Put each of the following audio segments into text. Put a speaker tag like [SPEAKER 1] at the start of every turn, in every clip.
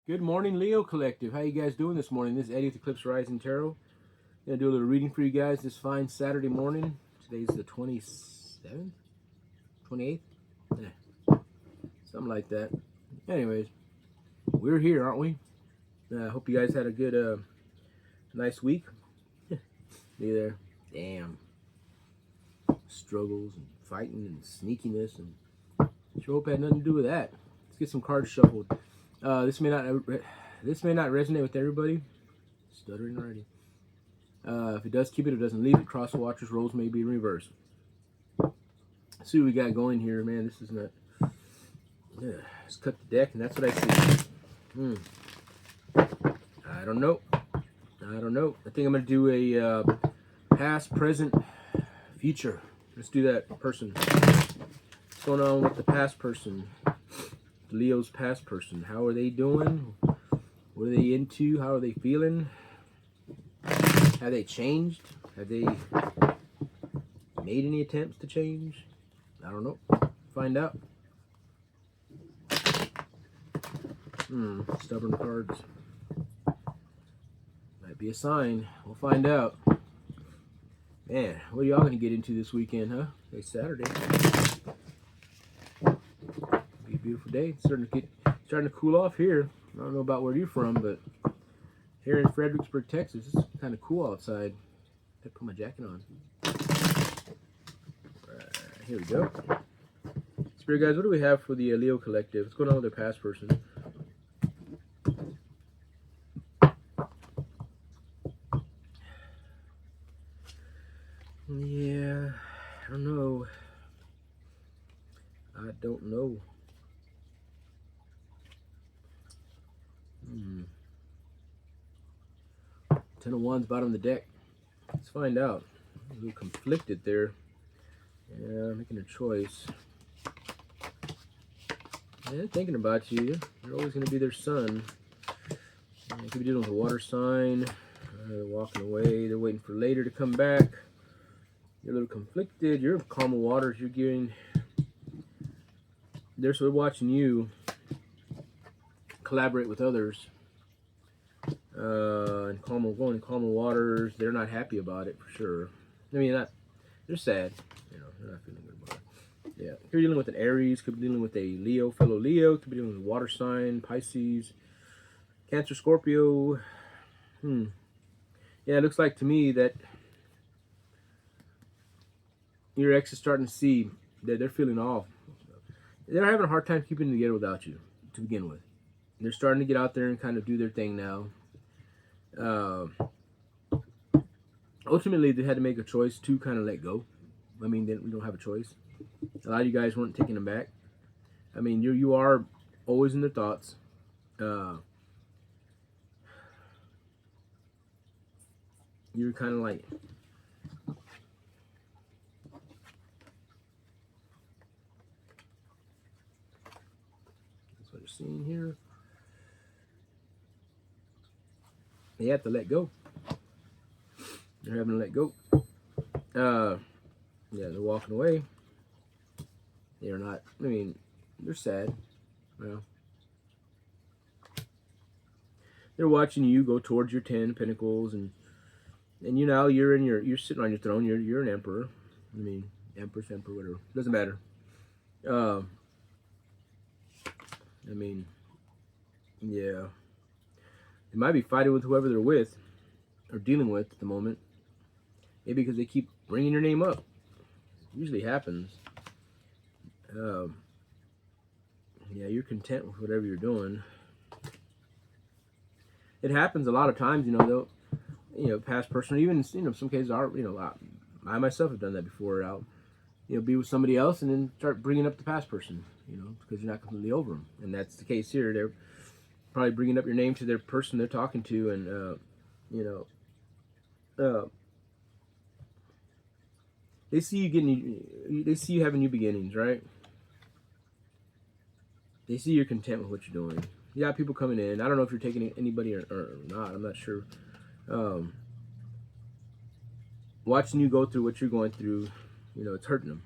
[SPEAKER 1] Good morning, Leo Collective. How you guys doing this morning? This is Eddie with Eclipse Rising Tarot. Gonna do a little reading for you guys this fine Saturday morning. Today's the 27th, 28th, yeah, something like that. Anyways, we're here, aren't we? I hope you guys had a good, nice week. Be there. Damn, struggles and fighting and sneakiness, and sure hope it had nothing to do with that. Let's get some cards shuffled. This may not resonate with everybody. Stuttering already. If it does, keep it. If it doesn't, leave it. Cross watchers, roles may be in reverse. Let's see what we got going here, man. This is not. Let's cut the deck, and that's what I see. I don't know. I think I'm gonna do a past, present, future. Let's do that person. What's going on with the past person? Leo's past person. How are they doing? What are they into? How are they feeling? Have they changed? Have they made any attempts to change? I don't know. Find out. Stubborn cards. Might be a sign. We'll find out. Man, what are y'all going to get into this weekend, huh? It's Saturday. Be a beautiful day. It's starting to cool off here. I don't know about where you're from, but here in Fredericksburg, Texas, it's kind of cool outside. I put my jacket on. Here we go. Spirit guys, what do we have for the Leo Collective? What's going on with their past person? Yeah, I don't know. I don't know. Ten of Wands, bottom of the deck. Let's find out. A little conflicted there. Yeah, making a choice. Yeah, thinking about you. You're always going to be their son. You could be dealing with a water sign. They're walking away. They're waiting for later to come back. You're a little conflicted. You're calm waters. You're getting. They're sort of watching you collaborate with others. And going in calmer waters. They're not happy about it for sure. I mean, they're sad. You know, they're not feeling good about it. Yeah, could be dealing with an Aries. Could be dealing with a Leo, fellow Leo. Could be dealing with a water sign, Pisces, Cancer, Scorpio. Yeah, it looks like to me that your ex is starting to see that they're feeling off. They're having a hard time keeping it together without you to begin with. They're starting to get out there and kind of do their thing now. Ultimately, they had to make a choice to kind of let go. I mean, we don't have a choice. A lot of you guys weren't taking them back. I mean, you are always in their thoughts. You're kind of like, that's what you're seeing here. They have to let go. They're having to let go. Yeah, they're walking away. They're not. I mean, they're sad. Well, they're watching you go towards your 10 pentacles, and you know you're sitting on your throne. You're an emperor. I mean, empress, emperor, whatever. Doesn't matter. I mean, yeah. They might be fighting with whoever they're with or dealing with at the moment. Maybe because they keep bringing your name up. It usually happens. Yeah, you're content with whatever you're doing. It happens a lot of times, past person, or even, some cases are, I myself have done that before. I'll, be with somebody else and then start bringing up the past person, because you're not completely over them. And that's the case here. They're probably bringing up your name to their person they're talking to, and, they see you having new beginnings, right? They see you're content with what you're doing. You got people coming in. I don't know if you're taking anybody or not. I'm not sure. Watching you go through what you're going through, it's hurting them.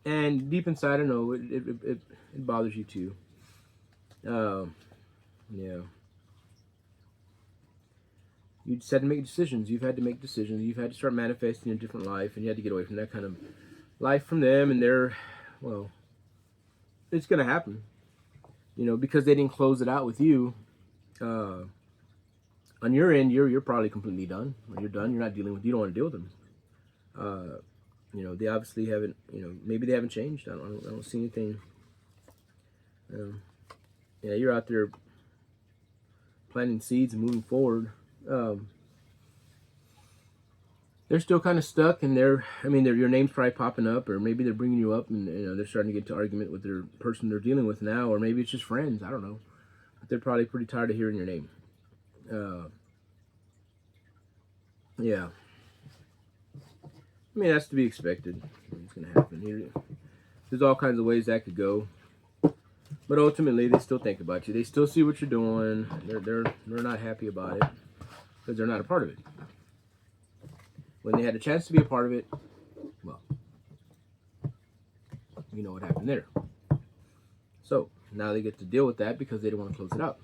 [SPEAKER 1] And deep inside, I know it bothers you too. Yeah. You just had to make decisions. You've had to make decisions. You've had to start manifesting a different life, and you had to get away from that kind of life from them. And they're, well, it's going to happen, because they didn't close it out with you. Uh, on your end, you're probably completely done. When you're done, you're not dealing with. You don't want to deal with them. They obviously haven't. Maybe they haven't changed. I don't see anything. Yeah, you're out there planting seeds and moving forward. They're still kind of stuck, and your name's probably popping up, or maybe they're bringing you up, and they're starting to get into argument with their person they're dealing with now, or maybe it's just friends. I don't know, but they're probably pretty tired of hearing your name. Yeah, that's to be expected. It's gonna happen. There's all kinds of ways that could go, but ultimately, they still think about you. They still see what you're doing. They're not happy about it because they're not a part of it. When they had a chance to be a part of it, well, you know what happened there. So now they get to deal with that because they don't want to close it up.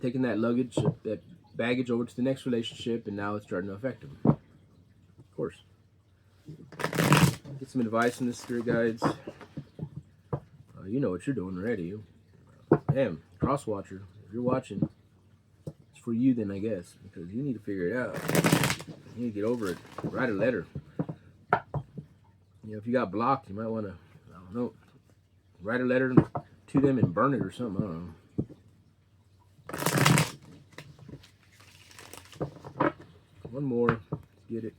[SPEAKER 1] Taking that luggage, that baggage over to the next relationship, and now it's starting to affect them. Of course. Get some advice from the spirit guides. You know what you're doing already. Damn, cross watcher. If you're watching, it's for you then, I guess, because you need to figure it out. You need to get over it. Write a letter. If you got blocked, you might want to, I don't know, write a letter to them and burn it or something. I don't know. One more. Get it.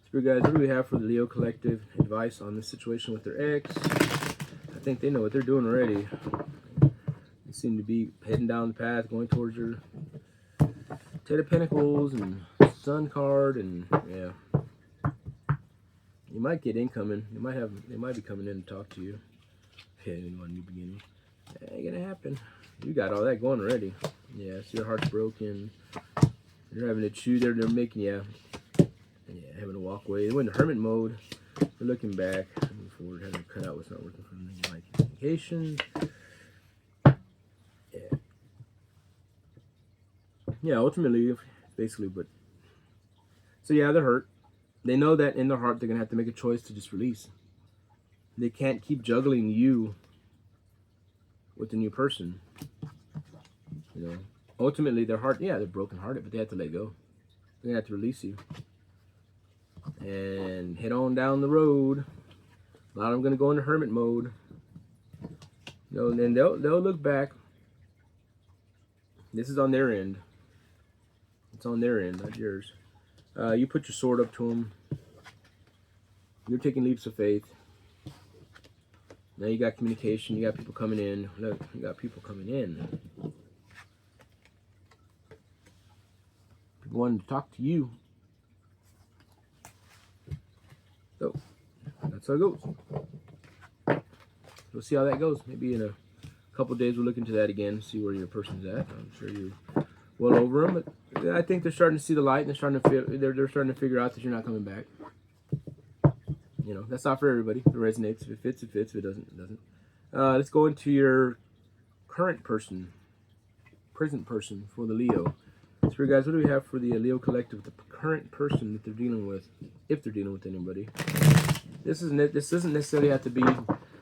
[SPEAKER 1] Spirit guys, what do we have for the Leo Collective advice on this situation with their ex? I think they know what they're doing already. They seem to be heading down the path, going towards your Ten of Pentacles and Sun card, and yeah. You might get incoming. They might be coming in to talk to you. Yeah, anyone new beginning. It ain't gonna happen. You got all that going already. Yeah, so your heart's broken. You're having to chew. They're making having to walk away. They went into hermit mode. They're looking back, moving forward, having to cut out what's not working for them. Like communication. Yeah, ultimately, basically, but so yeah, they're hurt. They know that in their heart they're gonna have to make a choice to just release. They can't keep juggling you with the new person. Ultimately their heart, they're broken hearted, but they have to let go. They're gonna have to release you and head on down the road. A lot of them gonna go into hermit mode. And they'll look back. This is on their end. It's on their end, not yours. You put your sword up to them. You're taking leaps of faith. Now you got communication. You got people coming in. Look, you got people coming in. People wanting to talk to you. So that's how it goes. We'll see how that goes. Maybe in a couple of days we'll look into that again, see where your person's at. I'm sure you're well over them, but I think they're starting to see the light, and they're starting to figure out that you're not coming back. That's not for everybody. It resonates. If it fits, it fits. If it doesn't, it doesn't. Let's go into your current person, present person for the Leo. So, guys, what do we have for the Leo Collective, the current person that they're dealing with, if they're dealing with anybody? This doesn't necessarily have to be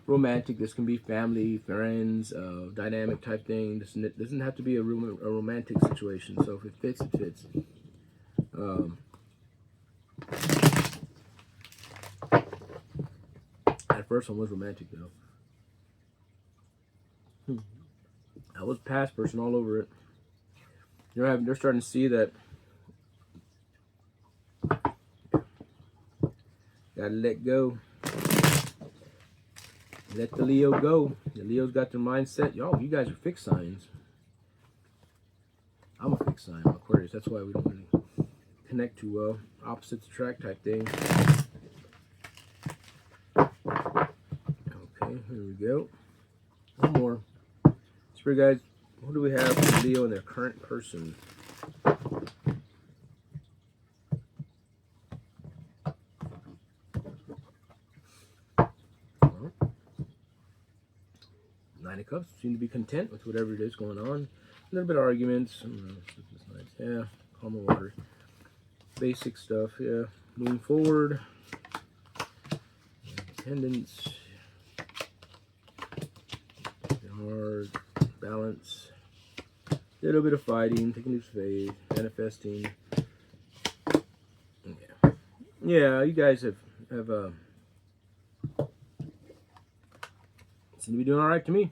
[SPEAKER 1] romantic. This can be family, friends, dynamic type thing. This doesn't have to be a romantic situation. So if it fits, it fits. That first one was romantic though. That was past person all over it. They're starting to see that. Gotta let go. Let the Leo go. The Leo's got their mindset. You guys are fixed signs. I'm a fixed sign. I'm Aquarius. That's why we don't really connect too well. Opposites attract type thing. Okay, here we go. One more. Spirit guys, what do we have for Leo and their current person? Cups seem to be content with whatever it is going on. A little bit of arguments. I don't know, nice. Yeah, calm water. Basic stuff, yeah. Moving forward. Independence. Hard. Balance. A little bit of fighting. Taking loose faith. Manifesting. Yeah. Yeah, you guys have seem to be doing all right to me.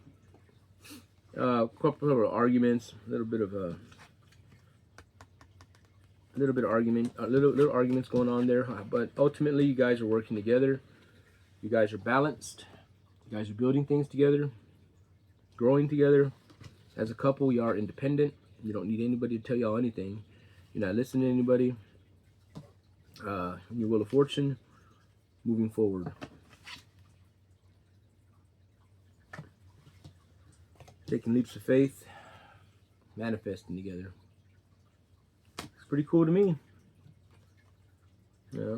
[SPEAKER 1] A couple of arguments, a little bit of arguments going on there, but ultimately you guys are working together. You guys are balanced. You guys are building things together, growing together. As a couple, you are independent. You don't need anybody to tell y'all anything. You're not listening to anybody. Your Wheel of Fortune, moving forward. Taking leaps of faith, manifesting together. It's pretty cool to me. Yeah.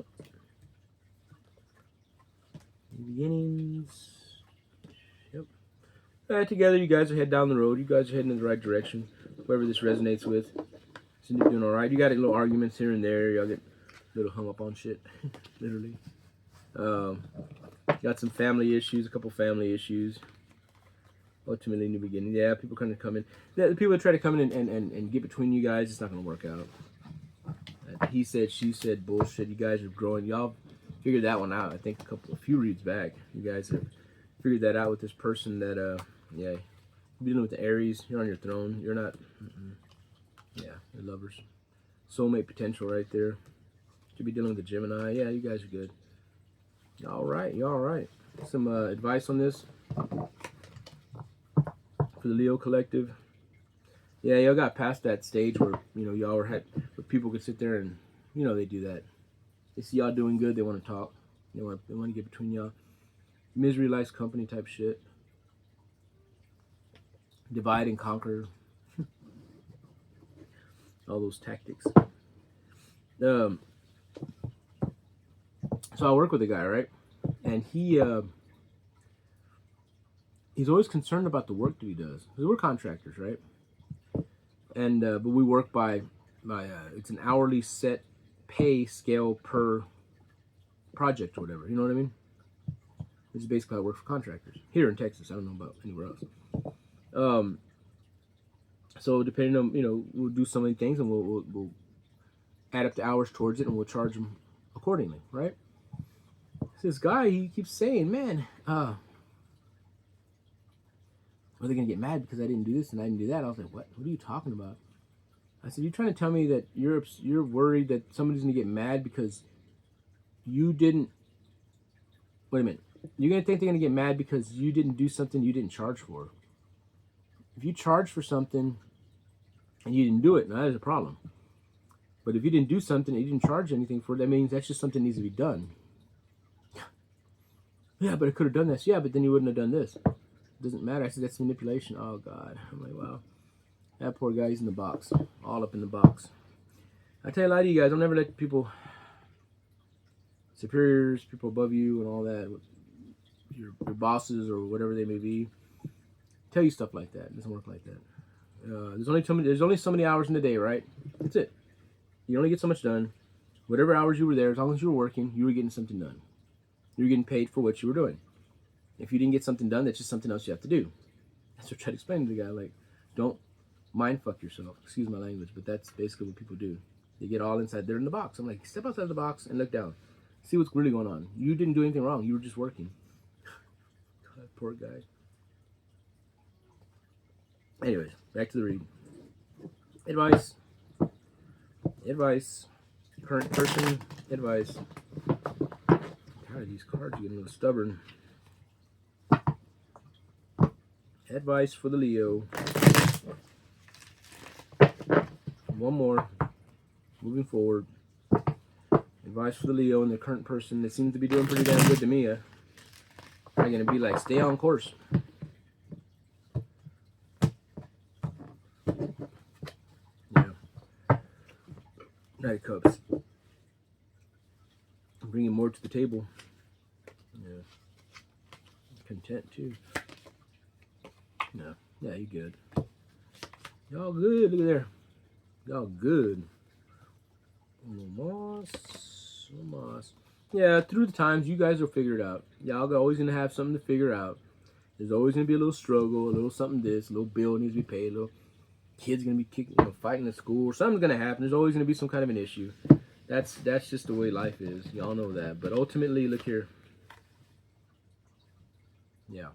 [SPEAKER 1] Beginnings. Yep. Together, you guys are heading down the road. You guys are heading in the right direction. Whoever this resonates with, seems to be doing all right. You got little arguments here and there. Y'all get a little hung up on shit, literally. Got some family issues, a couple family issues. Ultimately, in the beginning, yeah, people kind of come in. The people that try to come in and get between you guys, it's not going to work out. He said, she said, bullshit. You guys are growing. Y'all figured that one out. I think a few reads back, you guys have figured that out with this person that, yeah, you're dealing with the Aries. You're on your throne. You're not, yeah, you're lovers. Soulmate potential right there. Should be dealing with the Gemini. Yeah, you guys are good. All right, you're all right. Some advice on this for the Leo collective. Yeah, y'all got past that stage where, you know, y'all where people could sit there and, you know, they do that. They see y'all doing good, they want to talk. They want to get between y'all. Misery likes company type shit. Divide and conquer. All those tactics. So I work with a guy, right? And he's always concerned about the work that he does. Because we're contractors, right? And but we work by it's an hourly set pay scale per project or whatever. You know what I mean? This is basically how I work for contractors here in Texas. I don't know about anywhere else. So depending on, you know, we'll do so many things and we'll add up the hours towards it and we'll charge them accordingly, right? So this guy, he keeps saying, man, are they gonna get mad because I didn't do this and I didn't do that? I was like, what are you talking about? I said, you're trying to tell me that you're worried that somebody's gonna get mad because you didn't. Wait a minute. You're gonna think they're gonna get mad because you didn't do something you didn't charge for. If you charge for something and you didn't do it, now that is a problem. But if you didn't do something and you didn't charge anything for it, that means that's just something that needs to be done. Yeah, but I could have done this. Yeah, but then you wouldn't have done this. It doesn't matter. I said, that's manipulation. Oh, God. I'm like, wow. That poor guy, he's in the box. All up in the box. I tell you a lot of you guys, don't ever let people, superiors, people above you and all that, your bosses or whatever they may be, tell you stuff like that. It doesn't work like that. There's only so many hours in the day, right? That's it. You only get so much done. Whatever hours you were there, as long as you were working, you were getting something done. You were getting paid for what you were doing. If you didn't get something done, that's just something else you have to do. That's what I tried to explain to the guy. Like, don't mind fuck yourself. Excuse my language, but that's basically what people do. They get all inside. They're in the box. I'm like, step outside the box and look down. See what's really going on. You didn't do anything wrong. You were just working. God, poor guy. Anyways, back to the read. Advice. Advice. Current person. Advice. God, these cards are getting a little stubborn. Advice for the Leo. One more. Moving forward. Advice for the Leo and the current person that seems to be doing pretty damn good to me. I'm going to be like, stay on course. Yeah. Knight of Cups. I'm bringing more to the table. Yeah. Content too. No. Yeah, you good. Y'all good. Look at there. Y'all good. Moss. Moss. Yeah, through the times, you guys will figure it out. Y'all are always going to have something to figure out. There's always going to be a little struggle, a little something this, a little bill needs to be paid, a little kid's going to be kicking, fighting at school, or something's going to happen. There's always going to be some kind of an issue. That's just the way life is. Y'all know that. But ultimately, look here. Yeah.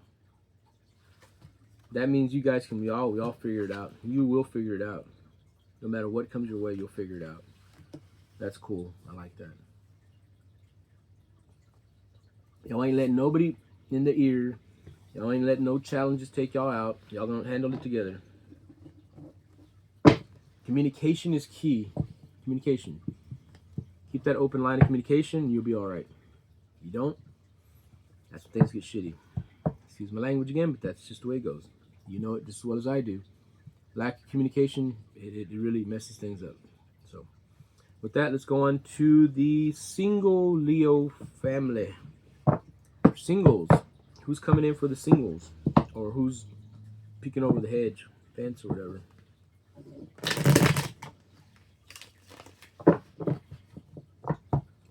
[SPEAKER 1] That means you guys can, we all figure it out. You will figure it out. No matter what comes your way, you'll figure it out. That's cool. I like that. Y'all ain't letting nobody in the ear. Y'all ain't letting no challenges take y'all out. Y'all gonna handle it together. Communication is key. Communication. Keep that open line of communication and you'll be alright. You don't, that's when things get shitty. Excuse my language again, but that's just the way it goes. You know it just as well as I do. Lack of communication, it really messes things up. So, with that, let's go on to the single Leo family. Singles. Who's coming in for the singles? Or who's peeking over the hedge, fence, or whatever.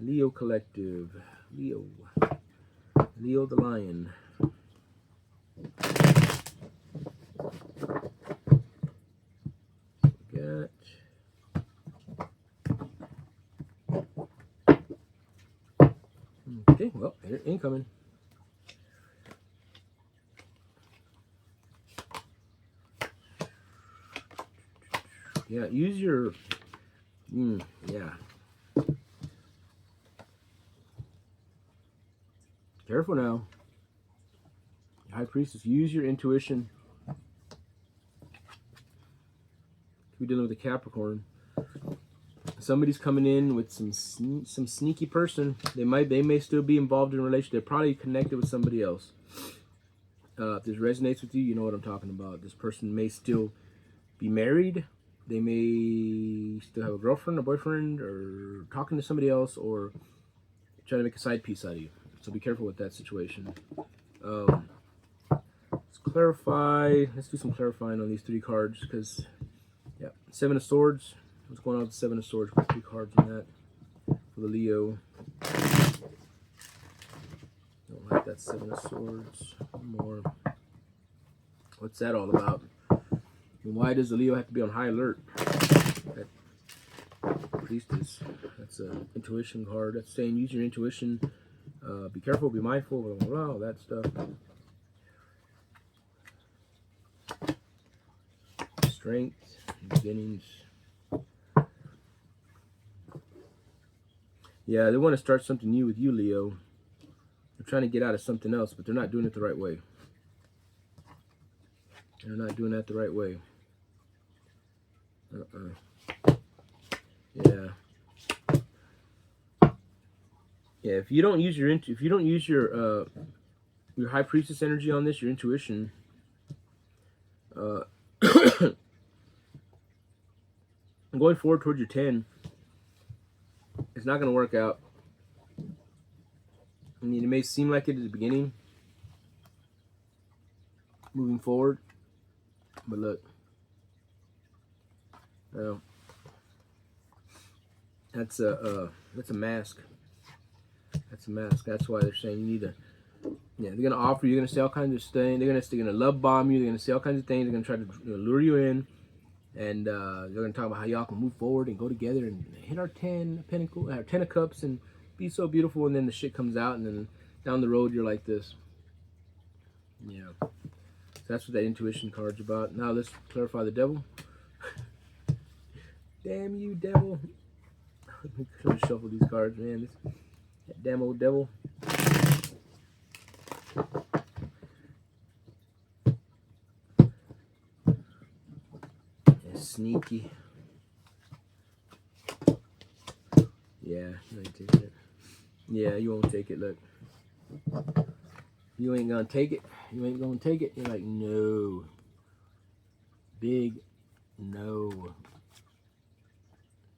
[SPEAKER 1] Leo Collective. Leo the Lion. Got okay, well, incoming. Yeah, use your yeah. Careful now. High Priestess, use your intuition. We're dealing with a Capricorn. Somebody's coming in with some sneaky person. They may still be involved in a relationship. They're probably connected with somebody else. If this resonates with you, you know what I'm talking about. This person may still be married. They may still have a girlfriend, a boyfriend, or talking to somebody else, or trying to make a side piece out of you. So be careful with that situation. Let's clarify. Let's do some clarifying on these three cards because, yeah, Seven of Swords. What's going on with the Seven of Swords? Got three cards on that for the Leo. Don't like that Seven of Swords. One more. What's that all about? And why does the Leo have to be on high alert? That Priestess. That's an intuition card. That's saying use your intuition. Be careful, be mindful, blah, blah, blah, all that stuff. Strength, beginnings. Yeah, they want to start something new with you, Leo. They're trying to get out of something else, but they're not doing it the right way. They're not doing that the right way. Yeah. Yeah, if you don't use your High Priestess energy on this, your intuition, going forward towards your 10, it's not going to work out. I mean, it may seem like it at the beginning, moving forward, but look, that's a mask. That's a mask. That's why they're saying you need to. Yeah, they're gonna offer you. They're gonna say all kinds of things. They're gonna love bomb you. They're gonna say all kinds of things. They're gonna try to lure you in, and they're gonna talk about how y'all can move forward and go together and hit our 10 of cups and be so beautiful. And then the shit comes out, and then down the road you're like this. Yeah, so that's what that intuition card's about. Now let's clarify the devil. Damn you, devil! I'm gonna shuffle these cards, man. That damn old devil. Sneaky. Yeah, you ain't taking it. Yeah, you won't take it. Look, you ain't gonna take it. You ain't gonna take it. You're like, no. Big no.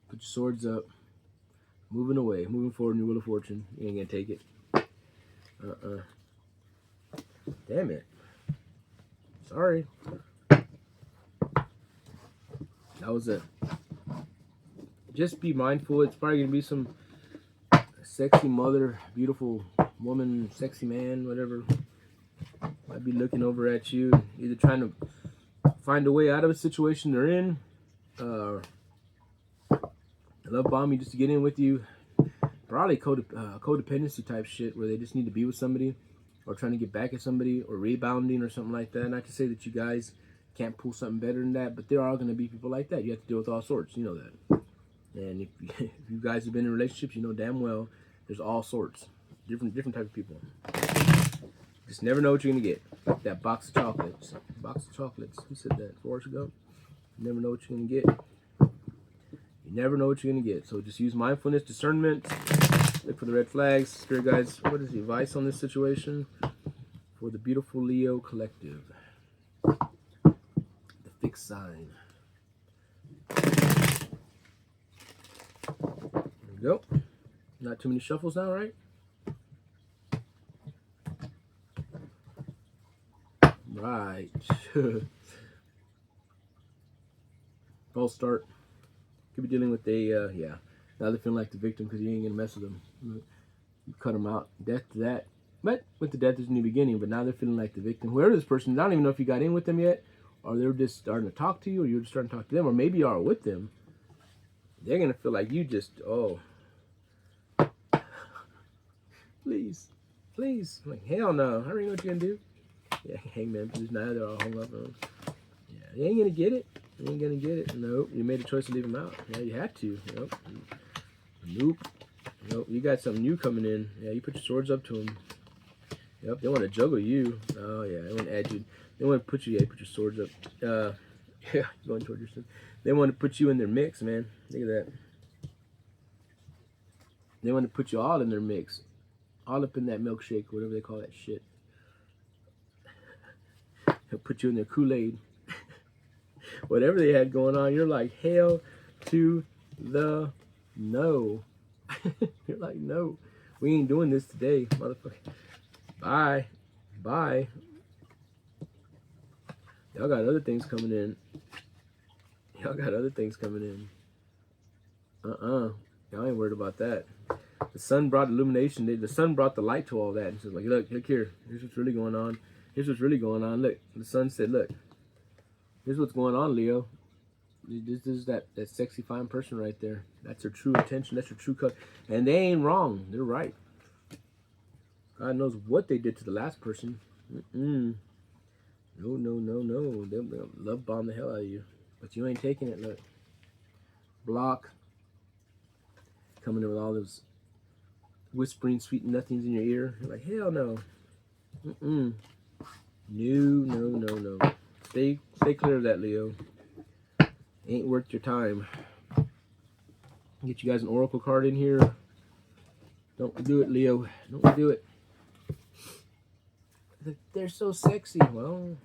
[SPEAKER 1] Put your swords up. Moving away. Moving forward in your Wheel of Fortune. You ain't gonna take it. Damn it. Sorry. That was it. Just be mindful. It's probably gonna be some sexy mother, beautiful woman, sexy man, whatever. Might be looking over at you, either trying to find a way out of a situation they're in, love bomb you just to get in with you. Probably codependency type shit where they just need to be with somebody, or trying to get back at somebody, or rebounding or something like that. Not to say that you guys can't pull something better than that, but there are going to be people like that. You have to deal with all sorts. You know that. And if you guys have been in relationships, you know damn well there's all sorts, different type of people. Just never know what you're gonna get. Like that box of chocolates. Box of chocolates. Who said that 4 hours ago? You never know what you're gonna get. You never know what you're gonna get. So just use mindfulness, discernment. Look for the red flags. Spirit guides, what is the advice on this situation for the beautiful Leo collective? The fixed sign. There we go. Not too many shuffles now, right? Right. False start. Could be dealing with a, yeah. Now they're feeling like the victim because you ain't going to mess with them. You cut them out. Death to that. But with the death is a new beginning. But now they're feeling like the victim. Whoever this person is, I don't even know if you got in with them yet. Or they're just starting to talk to you. Or you're just starting to talk to them. Or maybe you are with them. They're going to feel like you just, oh. Please. Please. I'm like, hell no. I already know what you're going to do. Yeah, hangman position. Now they're all hung up on. Yeah, you ain't gonna get it. You ain't gonna get it. Nope. You made a choice to leave him out. Yeah, you had to. Nope. Nope. Nope. You got something new coming in. Yeah, you put your swords up to him. Yep. They want to juggle you. Oh yeah. They want to add you. They want to put you. Yeah. Put your swords up. Yeah. Going towards your son. They want to put you in their mix, man. Look at that. They want to put you all in their mix, all up in that milkshake, whatever they call that shit. He'll put you in their Kool-Aid. Whatever they had going on, you're like, hell to the no. You're like, no, we ain't doing this today, motherfucker. Bye. Bye. Y'all got other things coming in. Y'all got other things coming in. Y'all ain't worried about that. The sun brought illumination. The sun brought the light to all that. And so like, look here. Here's what's really going on. Here's what's really going on. Look, the sun said, look, here's what's going on, Leo. This is that sexy, fine person right there. That's their true intention. That's their true cut. And they ain't wrong. They're right. God knows what they did to the last person. No. They'll love bomb the hell out of you. But you ain't taking it, look. Block. Coming in with all those whispering sweet nothings in your ear. You're like, hell no. No. Stay clear of that, Leo. Ain't worth your time. Get you guys an oracle card in here. Don't do it, Leo. Don't do it. They're so sexy. Well,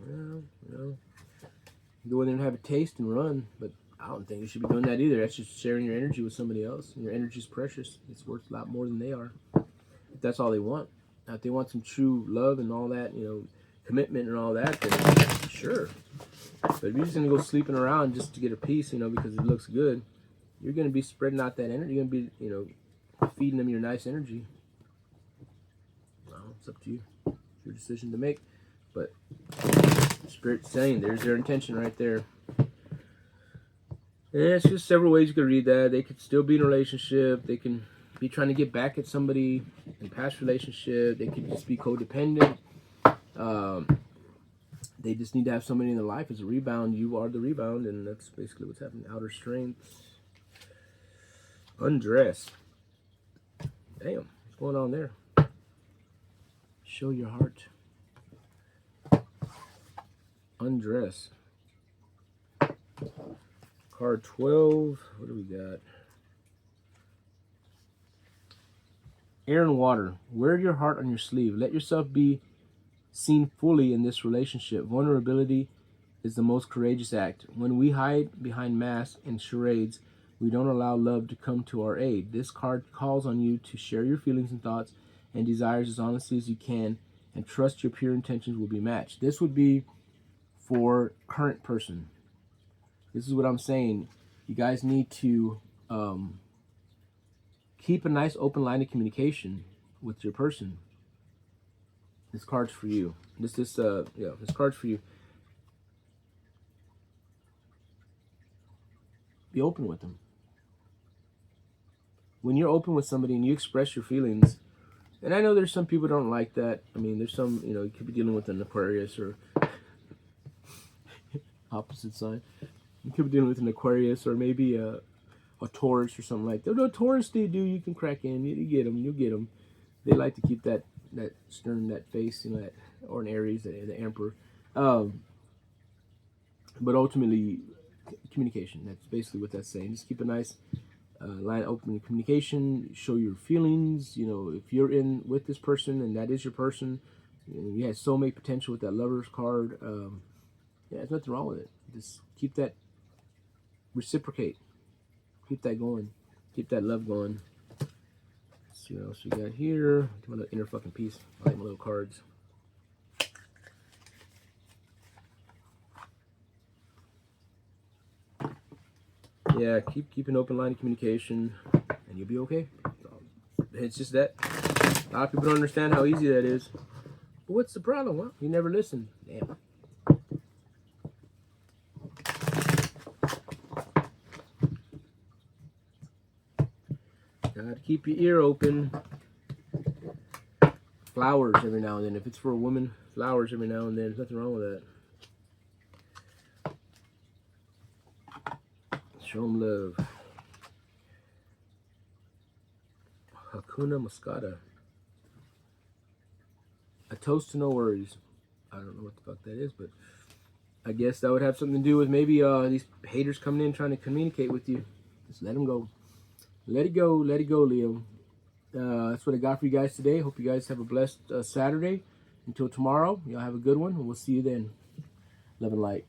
[SPEAKER 1] go in there and have a taste and run. But I don't think you should be doing that either. That's just sharing your energy with somebody else. And your energy is precious. It's worth a lot more than they are. If that's all they want. Now, if they want some true love and all that, commitment and all that, then sure. But if you're just going to go sleeping around just to get a piece, because it looks good, you're going to be spreading out that energy. You're going to be, feeding them your nice energy. Well, it's up to you. It's your decision to make. But Spirit's saying there's their intention right there. And it's just several ways you could read that. They could still be in a relationship. They can be trying to get back at somebody in past relationship. They could just be codependent. They just need to have somebody in their life as a rebound. You are the rebound, and that's basically what's happening. Outer strength. Undress. Damn, what's going on there? Show your heart. Undress. Card 12. What do we got? Air and water. Wear your heart on your sleeve. Let yourself be seen fully in this relationship. Vulnerability is the most courageous act. When we hide behind masks and charades, we don't allow love to come to our aid. This card calls on you to share your feelings and thoughts and desires as honestly as you can, and trust your pure intentions will be matched. This would be for current person. This is what I'm saying. You guys need to keep a nice open line of communication with your person. This card's for you. This card's for you. Be open with them. When you're open with somebody and you express your feelings, and I know there's some people don't like that. I mean, there's some, you could be dealing with an Aquarius or opposite sign. You could be dealing with an Aquarius or maybe a Taurus or something like that. No, Taurus, you can crack in. You get them. They like to keep that stern, that face, that, or an Aries, the Emperor. But ultimately, communication. That's basically what that's saying. Just keep a nice line of open communication. Show your feelings. If you're in with this person and that is your person, you have soulmate potential with that Lover's card. There's nothing wrong with it. Just keep that, reciprocate. Keep that going. Keep that love going. Let's see what else we got here. My little inner fucking piece. I like my little cards. Yeah, keep an open line of communication, and you'll be okay. It's just that a lot of people don't understand how easy that is. But what's the problem? Well, you never listen. Damn. Gotta keep your ear open. Flowers every now and then. If it's for a woman, flowers every now and then. There's nothing wrong with that. Show them love. Hakuna Matata. A toast to no worries. I don't know what the fuck that is, but I guess that would have something to do with maybe these haters coming in trying to communicate with you. Just let them go. Let it go, Leo. That's what I got for you guys today. Hope you guys have a blessed Saturday. Until tomorrow, y'all have a good one, and we'll see you then. Love and light.